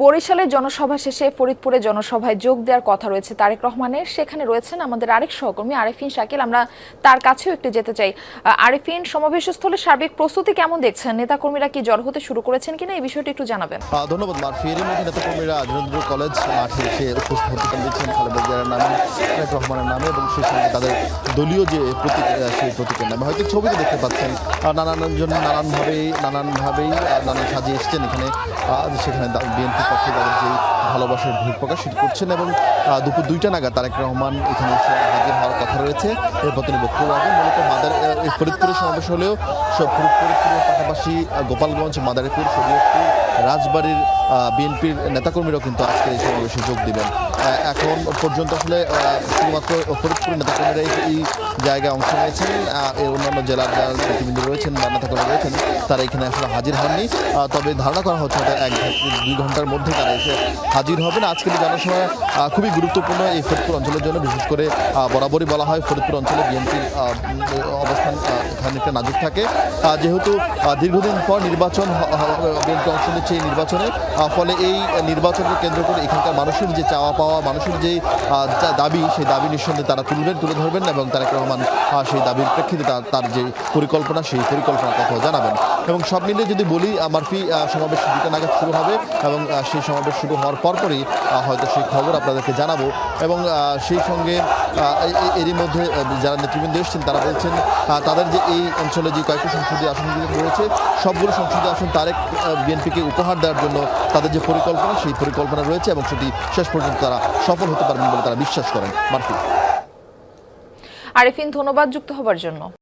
বরিশালে জনসভা শেষে ফরিদপুরে জনসভায় যোগ দেওয়ার কথা রয়েছে তারেক রহমানের। সেখানে রয়েছেন আমাদের আরেক সহকর্মী আরেফিন শাকিল। আমরা তার কাছেও একটু যেতে চাই। আরেফিন, সমাবেশস্থলে সার্বিক প্রস্তুতি কেমন দেখছেন? নেতাকর্মীরা কি জড়ো হতে শুরু করেছেন কিনা এই বিষয়টি একটু জানাবেন। ধন্যবাদ মারফি। এর মধ্যে নেতাকর্মীরা আজিনন্দ্র কলেজ মাঠে এসে উপস্থিত দিচ্ছেন খালেদা জিয়ার নামে, তারেক রহমানের নামে এবং সেই সঙ্গে তাদের দলীয় যে প্রতীক সেই প্রতীকের নামে। হয়তো ছবিতে দেখতে পাচ্ছেন নানানজন নানানভাবেই নানান সাজিয়ে এসছেন এখানে। সেখানে বিএনপির পক্ষে তাদের যে ভালোবাসার ভিড় প্রকাশ সেটি করছেন এবং দুপুর 2টা নাগাদ তারেক রহমান এখানে এসে হাজির হওয়ার কথা রয়েছে। এরপর তিনি বক্তব্য রাখবেন। মূলত ফরিদপুরের সমাবেশ হলেও ফরিদপুরের পাশাপাশি গোপালগঞ্জ, মাদারীপুর, শরীয়তপুর, রাজবাড়ির বিএনপির নেতাকর্মীরাও কিন্তু আজকে এই সমাবেশে যোগ দিবেন। এখন পর্যন্ত আসলে শুধুমাত্র ফরিদপুরের নেতাকর্মীরা এই জায়গায় অংশ নিয়েছেন। অন্যান্য জেলার যারা নেতৃবৃন্দ রয়েছেন বা নেতাকর্মী রয়েছেন তারা এখানে আসলে হাজির হননি। তবে ধারণা করা হচ্ছে হয়তো 1-2 ঘন্টার মধ্যে তারা এসে হাজির হবেন। আজকের জনসভা খুবই গুরুত্বপূর্ণ এই ফরিদপুর অঞ্চলের জন্য। বিশেষ করে বরাবরই বলা হয় ফরিদপুর অঞ্চলে বিএনপির অবস্থান খানিকটা নাজুক থাকে, যেহেতু দীর্ঘদিন পর নির্বাচন বিএনপি অংশ নিচ্ছে এই নির্বাচনে। ফলে এই নির্বাচনকে কেন্দ্র করে এখানকার মানুষের যে চাওয়া পাওয়া, মানুষের যে দাবি, সেই দাবি নিঃসন্দেহে তারা তুলে ধরবেন এবং তারেক রহমান সেই দাবির প্রেক্ষিতে তার যে পরিকল্পনা সেই পরিকল্পনার কথা জানাবেন। এবং সব মিলিয়ে যদি বলি মারফি, সমাবেশ 2টা নাগাদ শুরু হবে এবং সেই সমাবেশ শুরু হওয়ার পরপরই হয়তো সেই খবর আপনাদেরকে জানাবো। এবং সেই সঙ্গে এরই মধ্যে যারা নেতৃবৃন্দ এসেছেন তারা বলছেন তাদের যে এই অঞ্চলে যে কয়েকটি সংসদীয় আসন রয়েছে সবগুলো সংসদীয় আসন তারেক বিএনপিকে উপহার দেওয়ার জন্য তাদের যে পরিকল্পনা সেই পরিকল্পনা রয়েছে এবং সেটি শেষ পর্যন্ত তারা সফল হতে পারবেন বলে তারা বিশ্বাস করেন। মারফি। আরেফিন, ধন্যবাদ যুক্ত হবার জন্য।